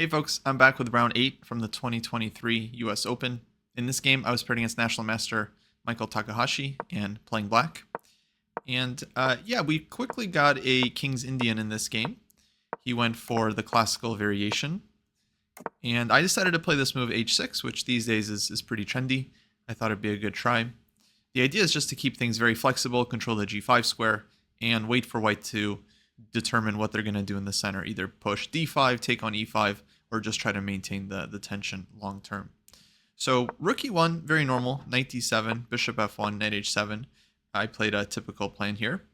Hey folks, I'm back with round 8 from the 2023 US Open. In this game, I was paired against National Master Michael Takahashi and playing black. And yeah, we quickly got a King's Indian in this game. He went for the classical variation. And I decided to play this move h6, which these days is pretty trendy. I thought it'd be a good try. The idea is just to keep things very flexible, control the g5 square, and wait for white to determine what they're going to do in the center. Either push d5, take on e5, or just try to maintain the tension long term. So rook e1, very normal, knight d7, bishop f1, knight h7. I played a typical plan here.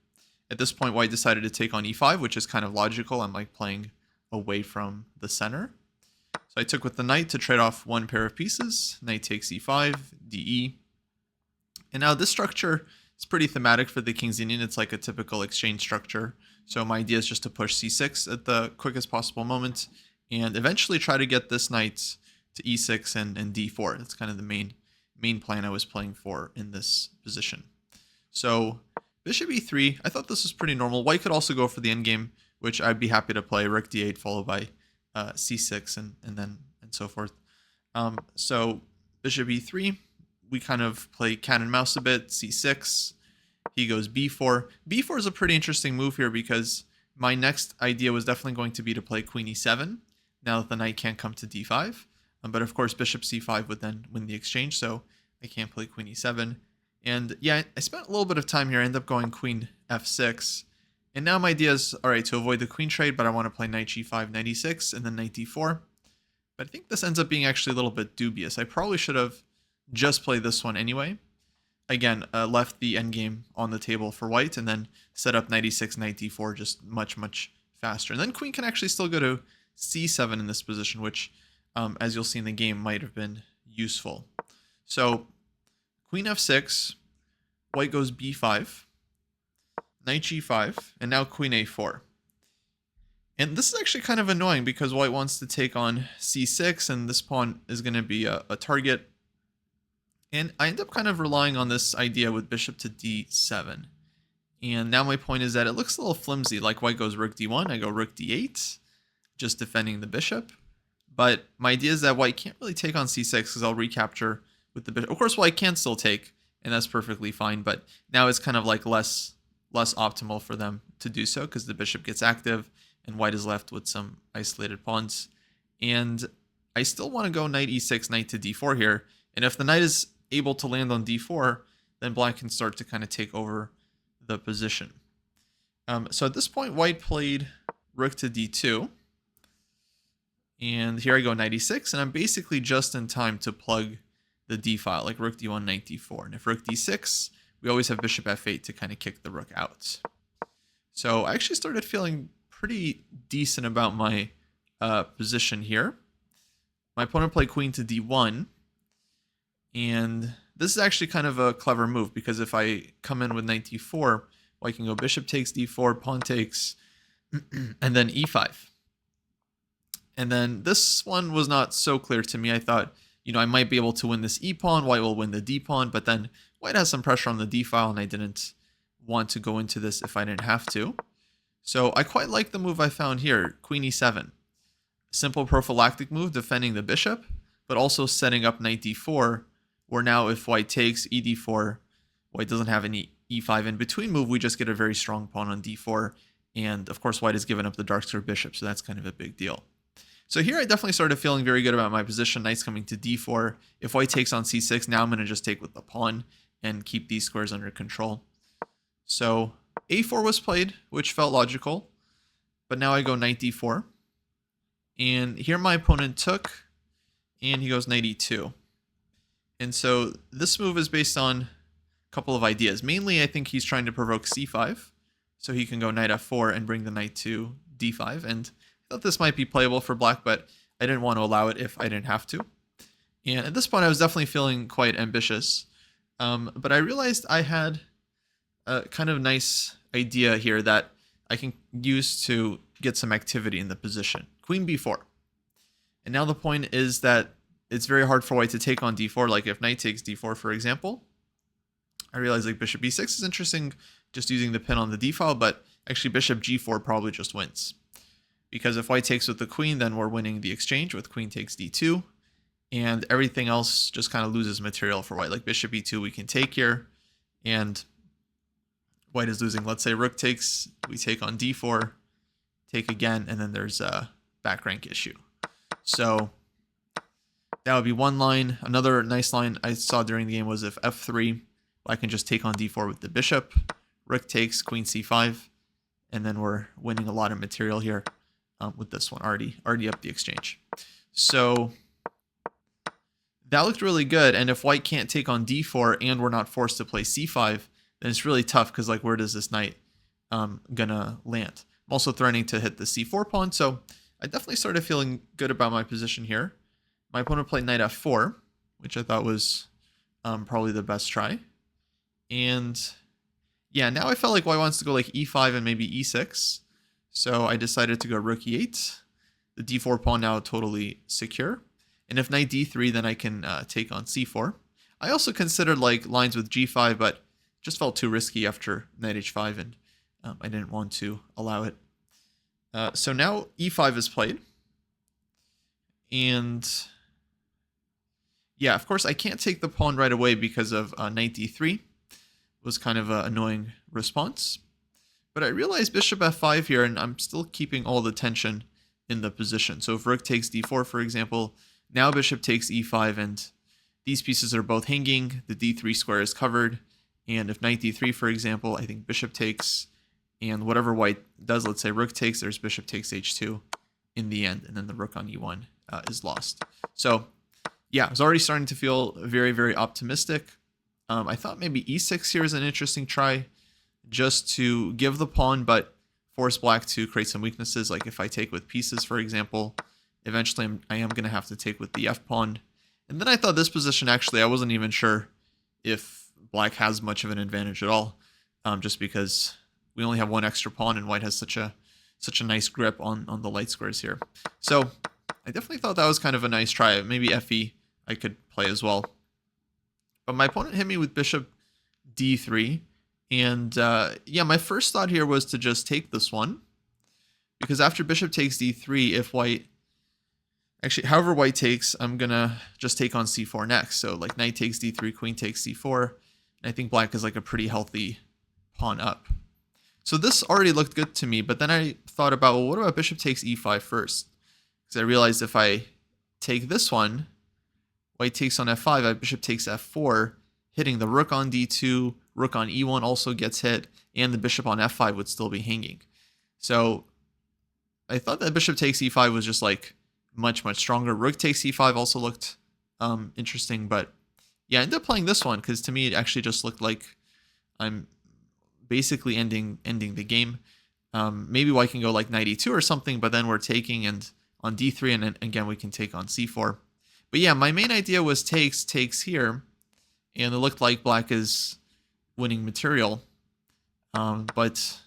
At this point, white decided to take on e5, which is kind of logical. I'm like playing away from the center. So I took with the knight to trade off one pair of pieces. Knight takes e5, de. And now this structure is pretty thematic for the King's Indian. It's like a typical exchange structure. So my idea is just to push c6 at the quickest possible moment and eventually try to get this knight to e6 and d4. That's kind of the main plan I was playing for in this position. So bishop e3, I thought this was pretty normal. White could also go for the endgame, which I'd be happy to play. Rook d8 followed by c6 and so forth. So bishop e3, we kind of play cat and mouse a bit. c6, he goes b4. b4 is a pretty interesting move here because my next idea was definitely going to be to play queen e7 now that the knight can't come to d5. But of course bishop c5 would then win the exchange, so I can't play queen e7. And yeah, I spent a little bit of time here. I ended up going queen f6. And now my idea is, all right, to avoid the queen trade, but I want to play knight g5, knight e6, and then knight d4. But I think this ends up being actually a little bit dubious. I probably should have just played this one anyway. Again, left the endgame on the table for white, and then set up knight e6, knight d4 just much faster. And then queen can actually still go to c7 in this position, which, as you'll see in the game, might have been useful. So queen f6, white goes b5, knight g5, and now queen a4. And this is actually kind of annoying because white wants to take on c6, and this pawn is going to be a target. And I end up kind of relying on this idea with bishop to d7. And now my point is that it looks a little flimsy, like white goes rook d1, I go rook d8, just defending the bishop. But my idea is that white can't really take on c6 because I'll recapture with the bishop. Of course, white can still take, and that's perfectly fine. But now it's kind of like less optimal for them to do so because the bishop gets active and white is left with some isolated pawns. And I still want to go knight e6, knight to d4 here. And if the knight is able to land on d4, then black can start to kind of take over the position. So at this point, white played rook to d2. And here I go knight e6, and I'm basically just in time to plug the d file, like rook d1, knight d4. And if rook d6, we always have bishop f8 to kind of kick the rook out. So I actually started feeling pretty decent about my position here. My opponent played queen to d1. And this is actually kind of a clever move because if I come in with knight d4, I can go bishop takes d4, pawn takes, and then e5. And then this one was not so clear to me. I thought, I might be able to win this e pawn, white will win the d pawn, but then white has some pressure on the d file, and I didn't want to go into this if I didn't have to. So I quite like the move I found here, queen e7. Simple prophylactic move defending the bishop, but also setting up knight d4, where now if white takes e d4, white doesn't have any e5 in between move, we just get a very strong pawn on d4, and of course white has given up the dark square bishop, so that's kind of a big deal. So here I definitely started feeling very good about my position. Knight's coming to d4. If white takes on c6, now I'm going to just take with the pawn and keep these squares under control. So a4 was played, which felt logical, but now I go knight d4. And here my opponent took, and he goes knight e2. And so this move is based on a couple of ideas. Mainly, I think he's trying to provoke c5, so he can go knight f4 and bring the knight to d5. And I thought this might be playable for black, but I didn't want to allow it if I didn't have to. And at this point, I was definitely feeling quite ambitious. But I realized I had a kind of nice idea here that I can use to get some activity in the position. Queen b4. And now the point is that it's very hard for white to take on d4. Like if knight takes d4, for example, I realize like bishop b6 is interesting, just using the pin on the d file, but actually bishop g4 probably just wins. because if white takes with the queen, then we're winning the exchange with queen takes d2, and everything else just kind of loses material for white. Like bishop e2 we can take here, and white is losing. Let's say rook takes, we take on d4, take again, and then there's a back rank issue. So that would be one line. Another nice line I saw during the game was if f3, I can just take on d4 with the bishop, rook takes, queen c5, and then we're winning a lot of material here with this one, already up the exchange. So that looked really good, and if white can't take on d4 and we're not forced to play c5, then it's really tough, because like where does this knight gonna land? I'm also threatening to hit the c4 pawn, so I definitely started feeling good about my position here. My opponent played knight f4, which I thought was probably the best try. And yeah, now I felt like white wants to go like e5 and maybe e6. So I decided to go rook e8. The d4 pawn now totally secure. And if knight d3, then I can take on c4. I also considered like lines with g5, but just felt too risky after knight h5, and I didn't want to allow it. So now e5 is played. And yeah, of course, I can't take the pawn right away because of knight d3. It was kind of an annoying response. But I realized bishop f5 here, and I'm still keeping all the tension in the position. So if rook takes d4, for example, now bishop takes e5, and these pieces are both hanging. The d3 square is covered. And if knight d3, for example, I think bishop takes, and whatever white does, let's say rook takes, there's bishop takes h2 in the end, and then the rook on e1 is lost. So yeah, I was already starting to feel very, very optimistic. I thought maybe e6 here is an interesting try, just to give the pawn, but force black to create some weaknesses. Like if I take with pieces, for example, eventually I am going to have to take with the f pawn. And then I thought this position, actually, I wasn't even sure if black has much of an advantage at all, just because we only have one extra pawn and white has such a nice grip on the light squares here. So I definitely thought that was kind of a nice try. Maybe fe I could play as well. But my opponent hit me with bishop d3. And yeah, my first thought here was to just take this one, because after bishop takes d3, if white, actually, however white takes, I'm going to just take on c4 next. So like knight takes d3, queen takes c4. And I think black is like a pretty healthy pawn up. So this already looked good to me, but then I thought about, well, what about bishop takes e5 first? Because I realized if I take this one, white takes on f5, bishop takes f4, hitting the rook on d2, rook on e1 also gets hit, and the bishop on f5 would still be hanging. So I thought that bishop takes e5 was just like much, much stronger. Rook takes e5 also looked interesting, but yeah, I ended up playing this one because to me it actually just looked like I'm basically ending the game. Maybe white can go like knight e2 or something, but then we're taking and on d3, and then again we can take on c4. But yeah, my main idea was takes here, and it looked like black is winning material. But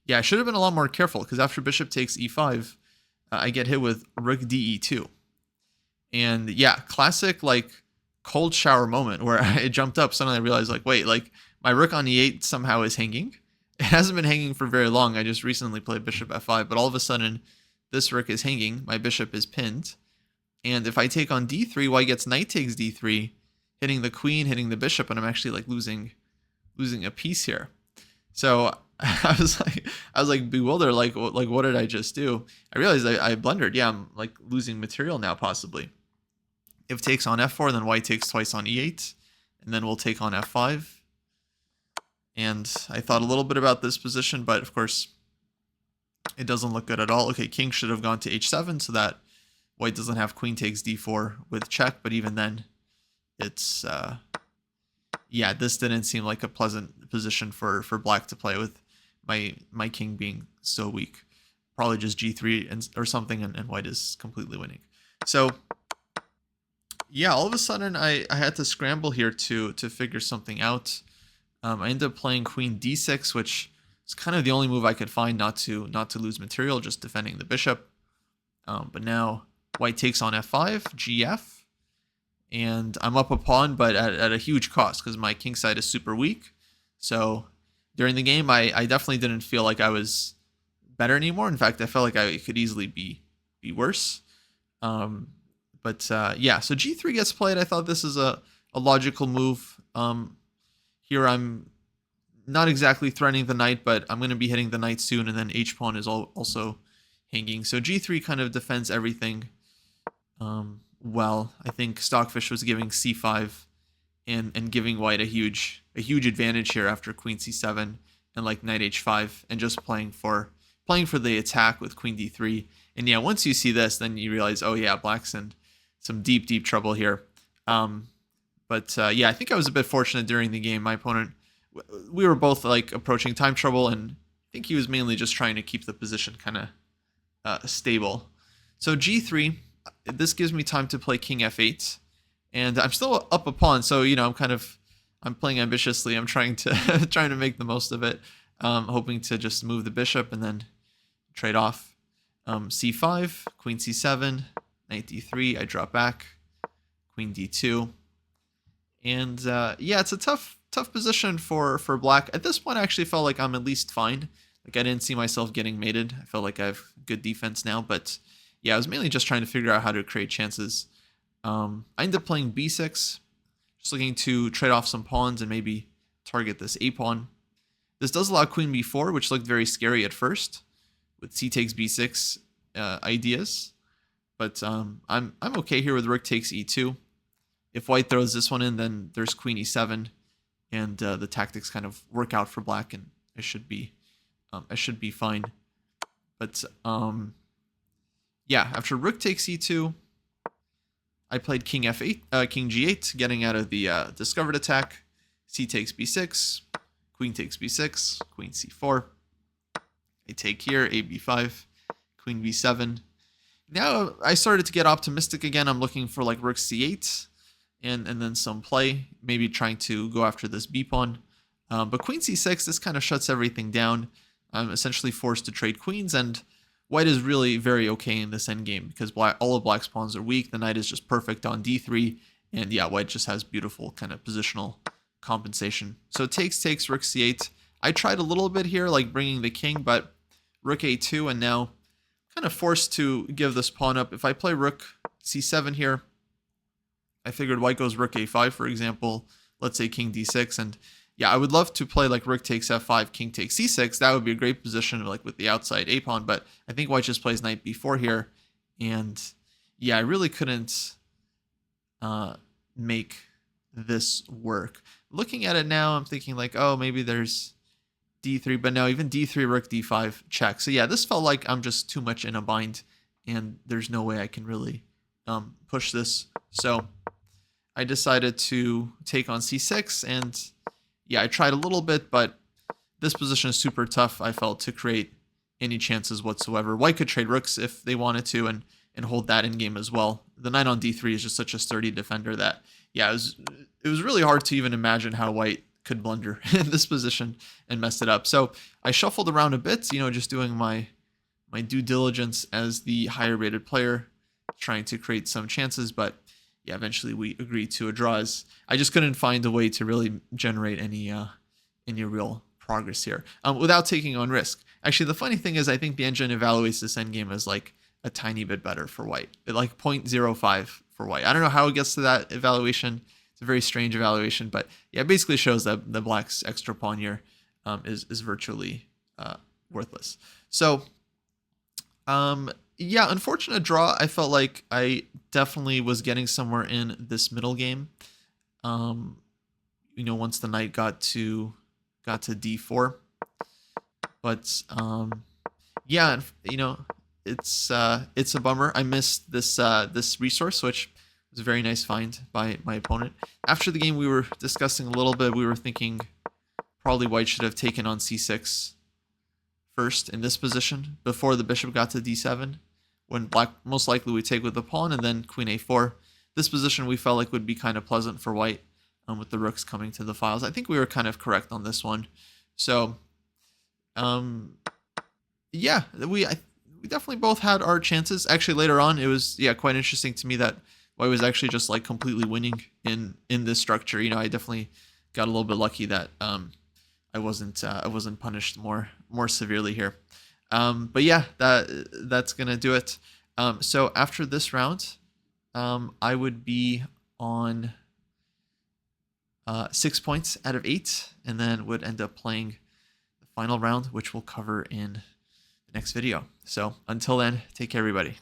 yeah, I should have been a lot more careful, because after bishop takes e5, I get hit with rook de2. And yeah, classic like cold shower moment where I jumped up, suddenly I realized like, wait, like my rook on e8 somehow is hanging. It hasn't been hanging for very long. I just recently played bishop f5, but all of a sudden this rook is hanging, my bishop is pinned. And if I take on d3, white gets knight takes d3, hitting the queen, hitting the bishop, and I'm actually like losing a piece here. So I was like bewildered, like what did I just do? I realized I blundered. Yeah, I'm like losing material now possibly. If takes on f4, then white takes twice on e8, and then we'll take on f5. And I thought a little bit about this position, but of course it doesn't look good at all. Okay, king should have gone to h7 so that white doesn't have queen takes d4 with check, but even then it's yeah, this didn't seem like a pleasant position for black to play with my king being so weak. Probably just g3 or something, and white is completely winning. So yeah, all of a sudden I had to scramble here to figure something out. I ended up playing queen d6, which is kind of the only move I could find not to lose material, just defending the bishop. But now white takes on f5, gf, and I'm up a pawn, but at a huge cost because my king side is super weak. So during the game, I definitely didn't feel like I was better anymore. In fact, I felt like it could easily be worse. Yeah, so g3 gets played. I thought this is a logical move. Here I'm not exactly threatening the knight, but I'm going to be hitting the knight soon, and then h-pawn is also hanging. So g3 kind of defends everything well. I think Stockfish was giving c5 and giving white a huge advantage here after queen c7 and like knight h5 and just playing for the attack with queen d3. And yeah, once you see this, then you realize, oh yeah, black's in some deep trouble here. Yeah, I think I was a bit fortunate during the game. My opponent, we were both like approaching time trouble, and I think he was mainly just trying to keep the position kind of stable. So g3, this gives me time to play king f8, and I'm still up a pawn. So I'm playing ambitiously. I'm trying to make the most of it, hoping to just move the bishop and then trade off. c5, queen c7, knight d3. I drop back, queen d2. And yeah, it's a tough position for black. At this point, I actually felt like I'm at least fine. Like I didn't see myself getting mated. I felt like I have good defense now. But yeah, I was mainly just trying to figure out how to create chances. I ended up playing b6, just looking to trade off some pawns and maybe target this a pawn. This does allow queen b4, which looked very scary at first, with c takes b6 ideas. But I'm okay here with rook takes e2. If white throws this one in, then there's queen e7, and the tactics kind of work out for black, and I should be fine. But yeah, after rook takes e2, I played king f8, king g8, getting out of the discovered attack. C takes b6, queen takes b6, queen c4. I take here, a b5, queen b7. Now I started to get optimistic again. I'm looking for like rook c8. And then some play, maybe trying to go after this b pawn. But queen c6, this kind of shuts everything down. I'm essentially forced to trade queens, and white is really very okay in this endgame because all of black's pawns are weak. The knight is just perfect on d3, and yeah, white just has beautiful kind of positional compensation. So takes, rook c8. I tried a little bit here, like bringing the king, but rook a2, and now kind of forced to give this pawn up. If I play rook c7 here, I figured white goes rook a5, for example, let's say king d6, and yeah, I would love to play like rook takes f5, king takes c6. That would be a great position like with the outside a pawn, but I think white just plays knight b4 here, and yeah, I really couldn't make this work. Looking at it now, I'm thinking like, oh, maybe there's d3, but no, even d3, rook d5, check. So yeah, this felt like I'm just too much in a bind, and there's no way I can really push this. So I decided to take on c6, and yeah, I tried a little bit, but this position is super tough, I felt, to create any chances whatsoever. White could trade rooks if they wanted to and hold that in game as well. The knight on d3 is just such a sturdy defender that, yeah, it was really hard to even imagine how white could blunder in this position and mess it up. So I shuffled around a bit, just doing my due diligence as the higher rated player, trying to create some chances, but yeah, eventually we agreed to a draw. As I just couldn't find a way to really generate any real progress here without taking on risk. Actually, the funny thing is I think the engine evaluates this endgame as like a tiny bit better for white, like 0.05 for white. I don't know how it gets to that evaluation. It's a very strange evaluation, but yeah, it basically shows that the black's extra pawn here is virtually worthless. So yeah, unfortunate draw. I felt like I definitely was getting somewhere in this middle game. Once the knight got to d4, but yeah, it's a bummer. I missed this resource, which was a very nice find by my opponent. After the game, we were discussing a little bit. We were thinking probably white should have taken on c6 first in this position before the bishop got to d7, when black most likely would take with the pawn, and then queen a4. This position we felt like would be kind of pleasant for white with the rooks coming to the files. I think we were kind of correct on this one. So yeah, we definitely both had our chances. Actually, later on, it was quite interesting to me that white was actually just like completely winning in this structure. I definitely got a little bit lucky that I wasn't punished more severely here. But yeah, that's gonna do it. So after this round, I would be on 6 points out of 8, and then would end up playing the final round, which we'll cover in the next video. So until then, take care, everybody.